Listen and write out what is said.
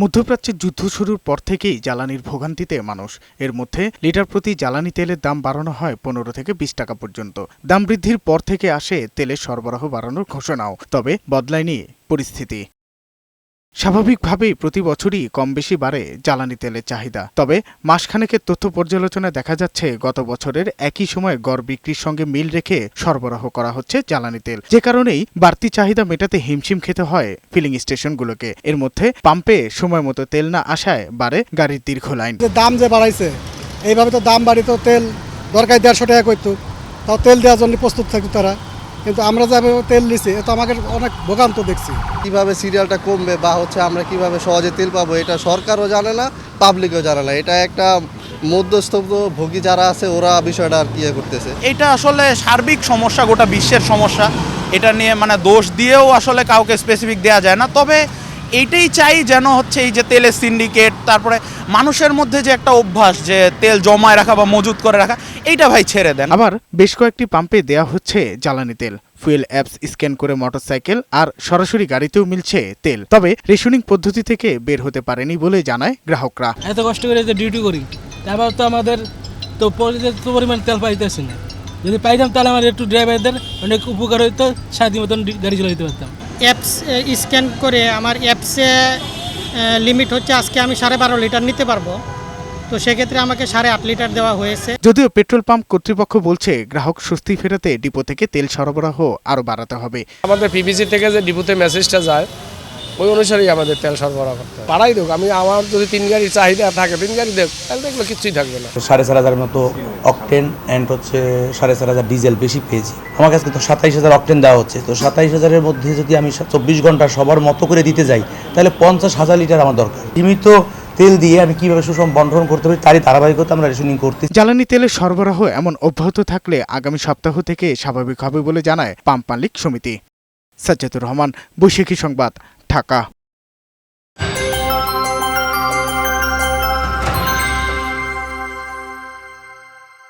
মধ্যপ্রাচ্যে যুদ্ধ শুরুর পর থেকেই জ্বালানির ভোগান্তিতে মানুষ। এর মধ্যে লিটার প্রতি জ্বালানি তেলের দাম বাড়ানো হয় 15 থেকে 20 টাকা পর্যন্ত। দাম বৃদ্ধির পর থেকে আসে তেলের সরবরাহ বাড়ানোর ঘোষণাও। তবে বদলায়নি পরিস্থিতি। স্বাভাবিকভাবেই প্রতি বছরই কম বেশি বাড়ে জ্বালানি তেলের চাহিদা। তবে মাসখানেকের তথ্য পর্যালোচনায় দেখা যাচ্ছে গত বছরের একই সময় গড় বিক্রির সঙ্গে মিল রেখে সরবরাহ করা হচ্ছে জ্বালানি তেল। যে কারণেই বাড়তি চাহিদা মেটাতে হিমশিম খেতে হয় ফিলিং স্টেশনগুলোকে। এর মধ্যে পাম্পে সময় মতো তেল না আসায় বাড়ে গাড়ির দীর্ঘ লাইন। দাম যে বাড়াইছে, এইভাবে তো দাম বাড়িত তেল দরকার 150 টাকা করতো, তাও তেল দেওয়ার জন্য প্রস্তুত থাকতো তারা। কিন্তু আমরা যাবে তেল নিছি, এ তো আমাকে অনেক ভোগান্ত দেখছি। কিভাবে সিরিয়ালটা কমবে বা আমরা কিভাবে সহজে তেল পাবো, এটা সরকারও জানে না, পাবলিকও জানে না। এটা একটা মধ্যস্থ ভোগী যারা আছে ওরা বিষয়টা আর কি করতেছে। এটা আসলে সার্বিক সমস্যা, গোটা বিশ্বের সমস্যা। এটা নিয়ে দোষ দিয়েও আসলে কাউকে স্পেসিফিক দেওয়া যায় না। তবে এইটাই চাই যেন এই যে তেলের সিন্ডিকেট, তারপরে মানুষের মধ্যে যে একটা অভ্যাস যে তেল জমায় রাখা বা মজুত করে রাখা, এইটা ভাই ছেড়ে দেন। আবার বেশ কয়েকটি পাম্পে দেয়া হচ্ছে জ্বালানি তেল। ফুয়েল অ্যাপস স্ক্যান করে মোটরসাইকেল আর সরাসরি গাড়িতেও মিলছে তেল। তবে রেশনিং পদ্ধতি থেকে বের হতে পারেনি বলে জানায় গ্রাহকরা। এত কষ্ট করে যে ডিউটি করি, তারপর তো আমাদের তো পর্যাপ্ত পরিমাণ তেল পাইতেছি না। যদি পাইতাম তাহলে আমার একটু ড্রাইভারদের অনেক উপকার হইতো, স্বাধীন মতন গাড়ি চালাতে পারতাম। অ্যাপস স্ক্যান করে আমার অ্যাপসে লিমিট হচ্ছে আজকে আমি 12.5 লিটার নিতে পারবো, তো সেক্ষেত্রে আমাকে 8.5 লিটার দেওয়া হয়েছে। যদিও পেট্রোল পাম্প কর্তৃপক্ষ বলছে গ্রাহক স্বস্তি ফেরাতে ডিপো থেকে তেল সরবরাহ আরও বাড়াতে হবে। আমাদের পিপিসি থেকে যে ডিপোতে মেসেজটা যায় ওই অনুসারেই আমাদের তেল সরবরাহ করতে হবে। বাড়াই দেখ, আমার যদি 3 গাড়ির চাহিদা থাকে 3 গাড়ি দেখ, তাহলে দেখলে কিছুই থাকবে না। 4,500 মতো অকটেন অ্যান্ড হচ্ছে 4,500 ডিজেল বেশি পেয়েছি। আমার কাছে তো 27,000 অকটেন দেওয়া হচ্ছে। তো 27,000-এর মধ্যে যদি আমি 24 ঘন্টা সবার মতো করে দিতে যাই, তাহলে 50,000 লিটার আমার দরকার। সীমিত তেল দিয়ে আমি কিভাবে সুষম বন্টন করতে পারি তারই ধারাবাহিকতা আমরা রেশনিং করতে। জ্বালানি তেলের সরবরাহ এমন অব্যাহত থাকলে আগামী সপ্তাহ থেকে স্বাভাবিক হবে বলে জানায় পাম্প মালিক সমিতি। সাজ্জাদুর রহমান, বৈশাখী সংবাদ, ঢাকা।